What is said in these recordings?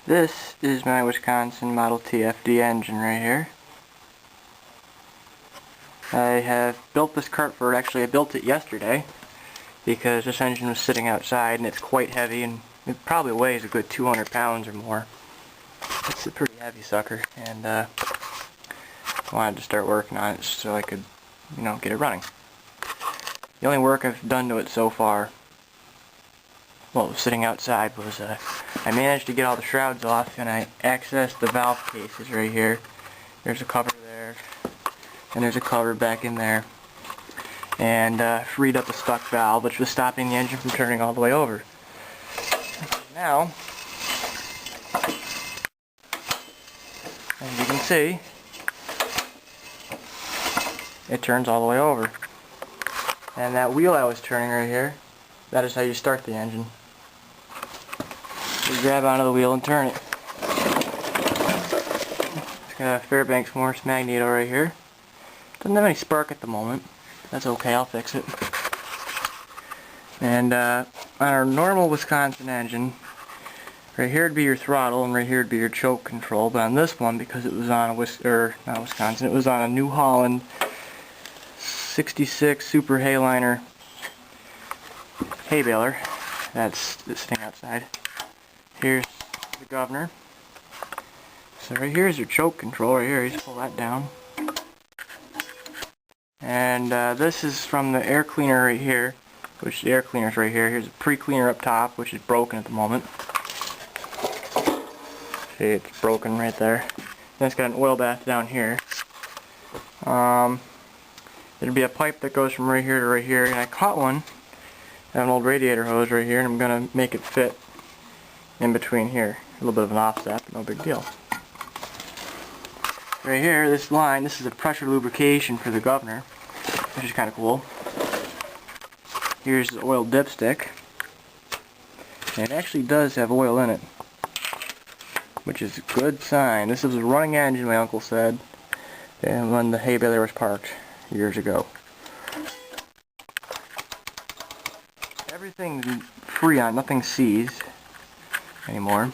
This is my Wisconsin Model TFD engine right here. I have built this cart for it. Actually, I built it yesterday because this engine was sitting outside and it's quite heavy, and it probably weighs a good 200 pounds or more. It's a pretty heavy sucker, and I wanted to start working on it so I could, get it running. The only work I've done to it so far, well, it was sitting outside, was I managed to get all the shrouds off, and I accessed the valve cases right here. There's a cover there, and there's a cover back in there, and freed up the stuck valve, which was stopping the engine from turning all the way over. Now, as you can see, it turns all the way over. And that wheel I was turning right here, that is how you start the engine. You grab onto the wheel and turn it. It's got a Fairbanks Morse magneto right here. Doesn't have any spark at the moment. That's okay, I'll fix it. And on our normal Wisconsin engine, right here would be your throttle and right here would be your choke control. But on this one, because it was on it was on a New Holland 66 Super Hayliner hay baler. That's sitting outside. Here's the governor. So right here is your choke control right here. You just pull that down. And this is from the air cleaner right here, which the air cleaner's right here. Here's a pre-cleaner up top, which is broken at the moment. See, it's broken right there. Then it's got an oil bath down here. There'd be a pipe that goes from right here to right here, and I caught one. I have an old radiator hose right here, and I'm going to make it fit in between here. A little bit of an offset, but no big deal. Right here, this line, this is a pressure lubrication for the governor, which is kind of cool. Here's the oil dipstick. And it actually does have oil in it, which is a good sign. This is a running engine, my uncle said, and when the hay baler was parked years ago. Everything's freon, nothing seized anymore.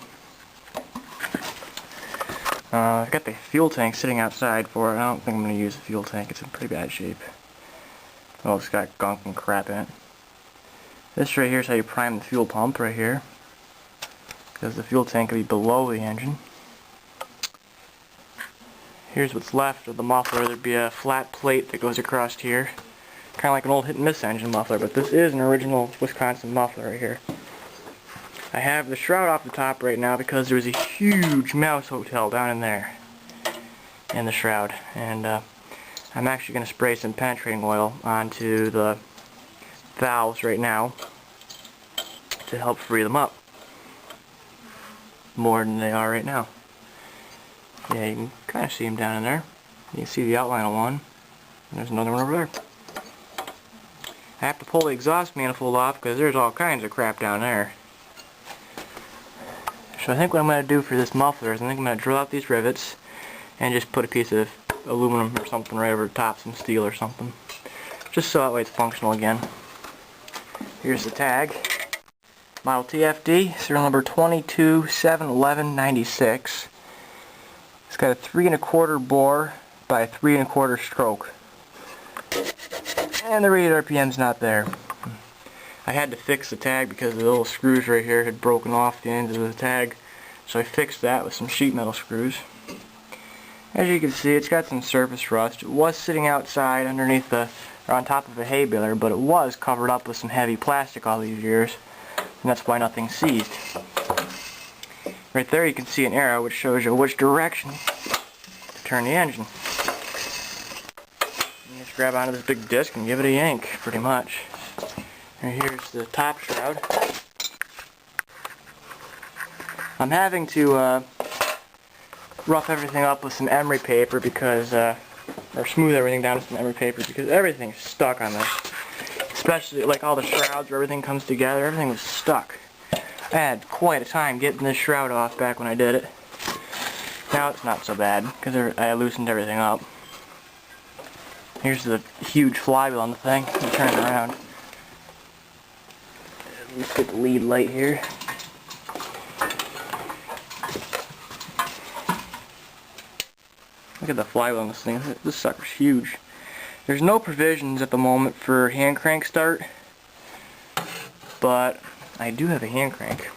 I've got the fuel tank sitting outside for it. I don't think I'm going to use the fuel tank. It's in pretty bad shape. Well, it's got gunk and crap in it. This right here is how you prime the fuel pump right here, because the fuel tank will be below the engine. Here's what's left of the muffler. There'd be a flat plate that goes across here, kind of like an old hit and miss engine muffler, but this is an original Wisconsin muffler right here. I have the shroud off the top right now because there was a huge mouse hotel down in there in the shroud, and I'm actually going to spray some penetrating oil onto the valves right now to help free them up more than they are right now. Yeah, you can kind of see them down in there. You can see the outline of one, and there's another one over there. I have to pull the exhaust manifold off because there's all kinds of crap down there. So I think what I'm going to do for this muffler is I think I'm going to drill out these rivets and just put a piece of aluminum or something right over the top, some steel or something, just so that way it's functional again. Here's the tag. Model TFD, serial number 2271196. It's got a 3 1/4 bore by a 3 1/4 stroke. And the rated RPM's not there. I had to fix the tag because the little screws right here had broken off the ends of the tag, so I fixed that with some sheet metal screws. As you can see, it's got some surface rust. It was sitting outside underneath or on top of a hay baler, but it was covered up with some heavy plastic all these years, and that's why nothing's seized. Right there you can see an arrow which shows you which direction to turn the engine. You just grab onto this big disc and give it a yank, pretty much. And here's the top shroud. I'm having to rough everything up with some emery paper because, or smooth everything down with some emery paper because everything's stuck on this. Especially like all the shrouds where everything comes together, everything was stuck. I had quite a time getting this shroud off back when I did it. Now it's not so bad because I loosened everything up. Here's the huge flywheel on the thing. You turn it around. Let's get the lead light here. Look at the flywheel on this thing. This sucker's huge. There's no provisions at the moment for hand crank start, but I do have a hand crank.